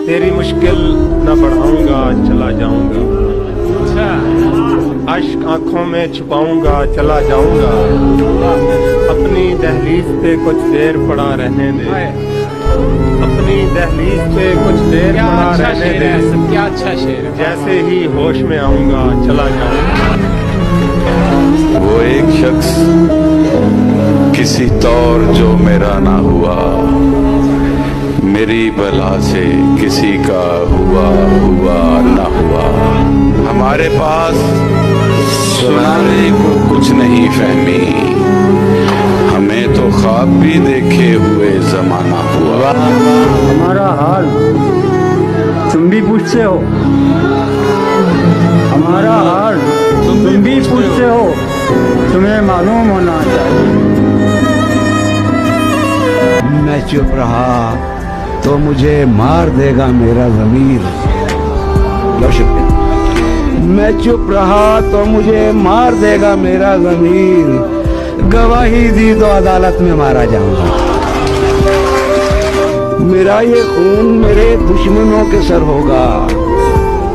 तेरी मुश्किल न बढ़ाऊंगा चला जाऊंगा, अश्क आंखों में छुपाऊंगा चला जाऊंगा, अपनी दहलीज पे कुछ देर पड़ा रहने दे, अपनी दहलीज पे कुछ देर पड़ा रहने दे, क्या अच्छा शेर है। जैसे ही होश में आऊंगा चला जाऊंगा। वो एक शख्स किसी तौर जो मेरा ना हुआ, मेरी बला से किसी का हुआ ना हुआ। हमारे पास सुनाने को कुछ नहीं फहमी, हमें तो ख्वाब भी देखे हुए जमाना हुआ। हमारा हाल तुम भी पूछते हो, हमारा हाल तुम भी पूछते हो, तुम्हें मालूम होना चाहिए। मैं चुप रहा तो मुझे मार देगा मेरा ज़मीर। मैं चुप रहा तो मुझे मार देगा मेरा ज़मीर। गवाही दी तो अदालत में मारा जाऊंगा। मेरा ये खून मेरे दुश्मनों के सर होगा,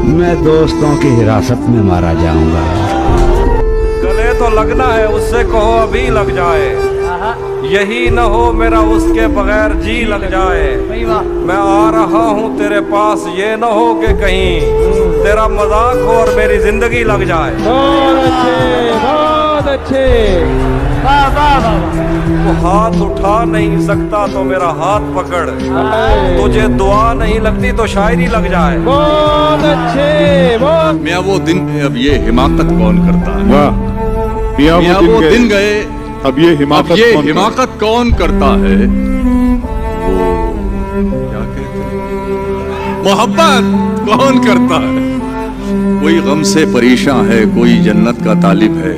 मैं दोस्तों की हिरासत में मारा जाऊंगा। गले तो लगना है, उससे कहो अभी लग जाए, यही न हो मेरा उसके बगैर जी लग जाए। मैं आ रहा हूँ तेरे पास, ये न हो कि कहीं तेरा मजाक हो और मेरी जिंदगी लग जाए। बहुत अच्छे, बहुत अच्छे। वाह वाह वाह। तो हाथ उठा नहीं सकता तो मेरा हाथ पकड़, तुझे दुआ नहीं लगती तो शायरी लग जाए। बहुत अच्छे, बहुत। मियाँ वो दिन गए, अब ये हिमाकत कौन करता है? वाह मियाँ वो दिन गए, अब ये हिमाकत कौन करता है? वो क्या कहते हैं, मोहब्बत कौन करता है? कोई गम से परेशान है, कोई जन्नत का तालिब है,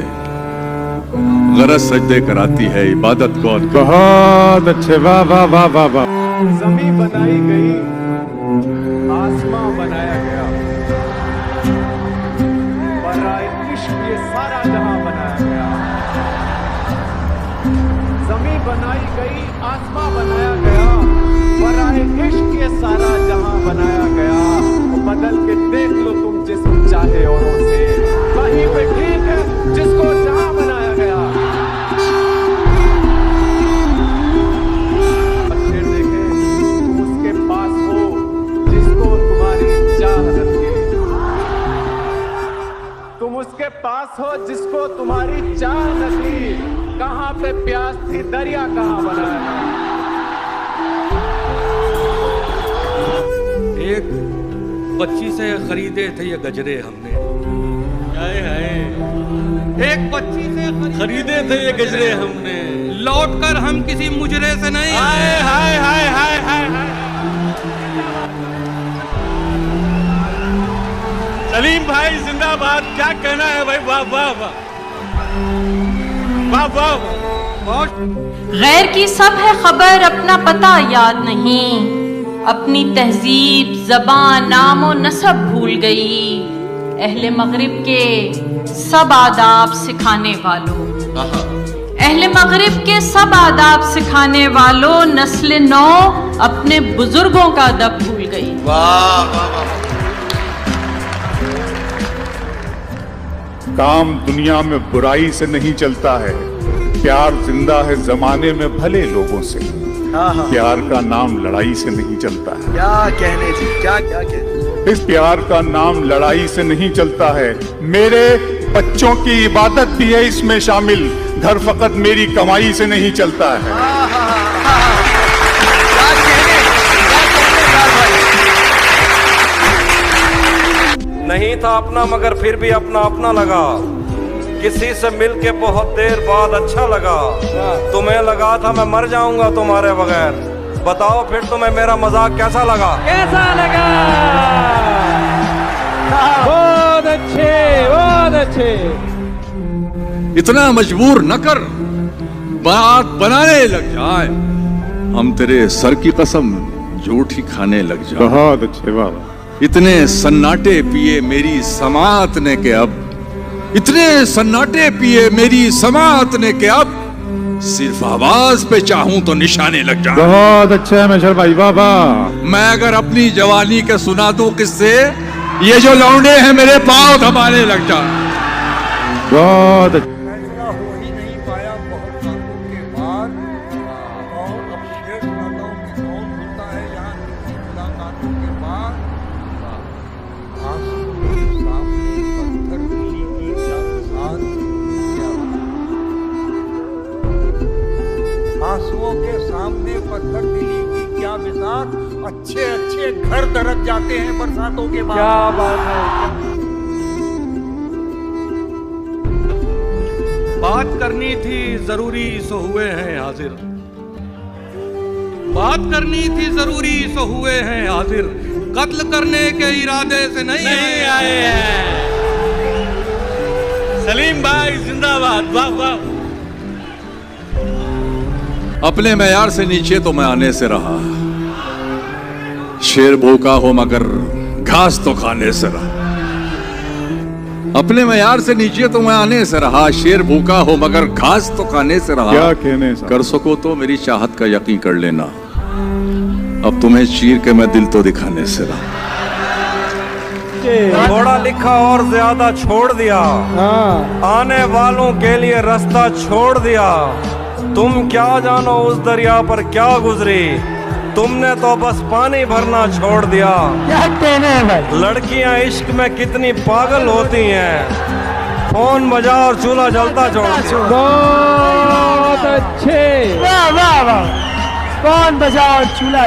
गरज सजदे कराती है, इबादत कौन? बहुत अच्छे, वाह वाह वाह वाह वाह। ज़मीं बनाई गई, आसमां बनाया गया, बराए इश्क ये सारा जहां बनाया गया। ज़मीं बनाई गई, आसमां बनाया गया, बराए इश्क ये सारा जहां बनाया गया। बदल के देख लो तुम जिस्म चाहे औरों से, वहीं पे ठीक है जिसको जहां बनाया गया। फिर देखे तुम उसके पास हो जिसको तुम्हारी चाहत है, तुम उसके पास हो जिसको तुम्हारी चाहत थी। कहाँ पे प्यास थी, दरिया कहाँ बनाया। एक बच्ची से खरीदे थे ये गजरे हमने, हाय हाय। एक बच्ची से खरीदे थे ये गजरे हमने, लौट कर हम किसी मुजरे से नहीं। हाय हाय हाय हाय हाय हाय। सलीम भाई जिंदाबाद, क्या कहना है भाई, वाह वाह वाह वाह वाह। गैर की सब है खबर, अपना पता याद नहीं, अपनी तहजीब ज़बान नाम और नसब भूल गई। अहले मगरिब के सब आदाब सिखाने वालों, अहले मगरिब के सब आदाब सिखाने वालों, नस्ल नौ अपने बुजुर्गों का अदब भूल गई। काम दुनिया में बुराई से नहीं चलता है, प्यार जिंदा है जमाने में भले लोगों से। प्यार का नाम लड़ाई से नहीं चलता है। क्या कहने थी, क्या क्या कहने। इस प्यार का नाम लड़ाई से नहीं चलता है, मेरे बच्चों की इबादत भी है इसमें शामिल, घर फकत मेरी कमाई से नहीं चलता है। नहीं था अपना मगर फिर भी अपना अपना लगा, किसी से मिलके बहुत देर बाद अच्छा लगा। तुम्हें लगा था मैं मर जाऊंगा तुम्हारे बगैर, बताओ फिर तुम्हें मेरा मजाक कैसा लगा? कैसा लगा? बहुत अच्छे, बहुत अच्छे। इतना मजबूर न कर, बात बनाने लग जाए, हम तेरे सर की कसम झूठ ही खाने लग जाए। बहुत अच्छे, वाह। इतने सन्नाटे पिए मेरी समात ने के अब, इतने सन्नाटे पिए मेरी समात ने के अब, सिर्फ आवाज पे चाहूं तो निशाने लग जाए। बहुत अच्छा है मेजर भाई, वाह वाह। मैं अगर अपनी जवानी के सुना दूं किससे, ये जो लौंडे हैं मेरे पांव दबाने लग जाए। बहुत अच्छा। फैसला हो ही नहीं पाया बहुत सालों के बाद, और अब शेष राजाओं में कौन होता है यहाँ की मुलाकातों के बाद। आंसू के सामने पत्थर दिली की क्या मिसाल, आंसुओं के सामने पत्थर दिली की क्या मिसाल। अच्छे अच्छे घर दरक जाते हैं बरसातों के बाद। क्या बात है। बात करनी थी जरूरी सो हुए हैं हाजिर, बात करनी थी जरूरी सो हुए हैं हाजिर, कत्ल करने के इरादे से नहीं आए हैं। सलीम भाई जिंदाबाद, वाह वाह। अपने मैयार से नीचे तो मैं आने से रहा, शेर भूखा हो मगर घास तो खाने से रहा। अपने मैयार से नीचे तो मैं आने से रहा, शेर भूखा हो मगर घास तो खाने से रहा। क्या कहने साहब। कर सको तो मेरी चाहत का यकीन कर लेना, अब तुम्हें चीर के मैं दिल तो दिखाने से रहा। थोड़ा लिखा और ज्यादा छोड़ दिया, आने वालों के लिए रास्ता छोड़ दिया। तुम क्या जानो उस दरिया पर क्या गुजरी, तुमने तो बस पानी भरना छोड़ दिया। क्या कहने हैं भाई। लड़कियां इश्क में कितनी पागल होती हैं, फोन बजा और चूल्हा जलता छोड़ दिया। बहुत अच्छे। वाह वाह वाह। कौन बजाओ चूल्हा